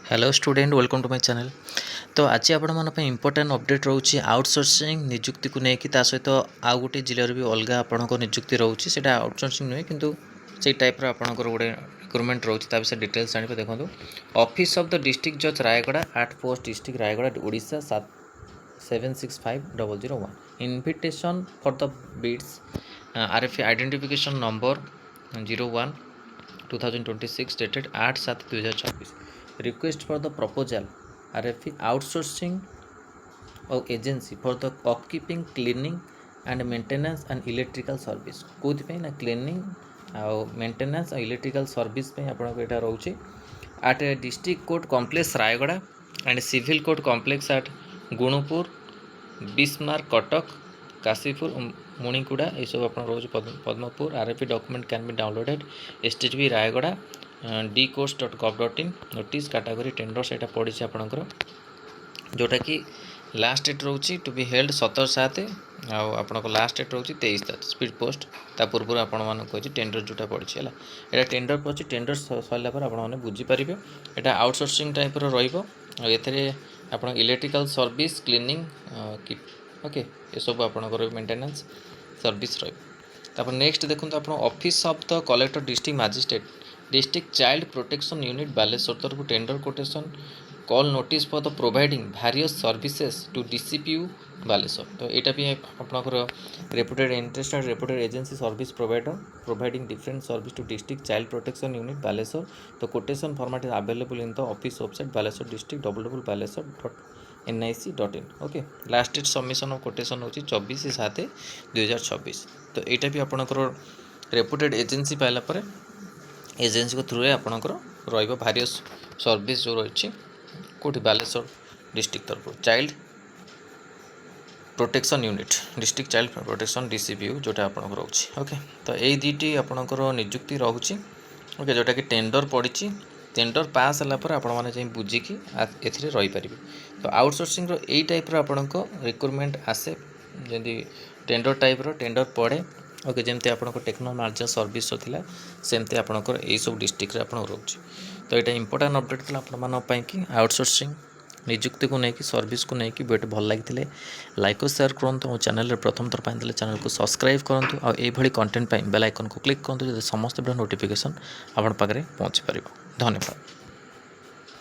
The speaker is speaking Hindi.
Hello student welcome to my channel. तो आज आपण इंपोर्टेंट अपडेट रोचे आउटसोर्सिंग निजुक्ति को लेकिन सहित आउ गोटे जिले भी अलग आपण निजुक्ति रोचे से आउटसोर्सिंग नुहे किंतु से टाइप आपंकर गोटे रिक्रुटमेंट रोचे विषय डिटेल्स जान देखो। ऑफिस ऑफ द डिस्ट्रिक्ट जज Rayagada at post district Rayagada Odisha 765001 invitation for the bids RFE identification number 01/2026 dated 8/7/2026 request for the proposal RFE outsourcing of agency for the upkeeping cleaning and maintenance and electrical service कोथि ना cleaning ଆଉ maintenance ଆଉ electrical service ପାଇଁ ଆପଣଙ୍କୁ ଏଟା ରହୁଛି at a district court complex Rayagada and civil court complex at Gunupur Bissam Cuttack Kashipur Muniguda ये सब आप रोज Padmapur RFE document can be downloaded STB Rayagada dcourse.gov.in notice category tender से पड़ी आपंकर जोटा कि लास्ट डेट रोचे टू बी हेल्ड 17/7 आपंक लास्ट डेट रोचे 23 स्पीड पोस्ट ता पूर्व आपण कही टेंडर जोटा पड़ी है यहाँ टेंडर पड़ी टेंडर सरला पर आपने बुझीपारे यहाँ आउटसोर्सिंग टाइप आप इलेक्ट्रिकल सर्विस क्लीनिंग ओके ये सब आपंकर मेंटेनेंस सर्विस रहा। नेक्स्ट देखो आप office of the collector district magistrate district child protection unit Baleshwar तरफ tender quotation call notice for the providing various services to DCPU Baleshwar. तो यहाँ भी आपंकर reputed interested reputed agency service provider providing different service to district child protection unit Baleshwar. तो quotation format is available in the office website Baleswar district www.baleswar.nic.in okay. Last date submission of quotation होची 24/7/2026। तो यहाँ भी आपंकर रेपुटेड एजेंसी पाइला पर एजेंसी को थ्रू आपंकर रेरियस सर्विस जो रही कौटी बालेश्वर डिस्ट्रिक्ट तरफ child protection unit district child protection DCPU जोटा आप रोचे ओके। तो यही दुईटी आपंकर निजुक्ति रोचे ओके जोटा कि टेंडर पड़ी टेंडर पास है आपण मैंने बुझिकी रहीपर। तो आउटसोर्सिंग यही टाइप आपंक रिक्रुटमेंट आसे जमी टेंडर टाइप टेंडर पड़े ओके जमी आप टेक्नो मार्जिन सर्विस था सेमती आपंकर यही सब डिस्ट्रिक्ट रोचे। तो यहाँ इंपोर्टेंट अपडेट था आप कि आउटसोर्सिंग निजुक्ति को लेकिन सर्विस को लेकिन वीडियो भल लगी लाइक और शेयर करूँ और चैनल प्रथम थर पाइले चैनल को सब्सक्राइब करूँ और ये कंटेंट बेल आइकन को क्लिक करूँ जो समस्त वीडियो नोटिफिकेशन आप पाखे पहुँची पार। धन्यवाद।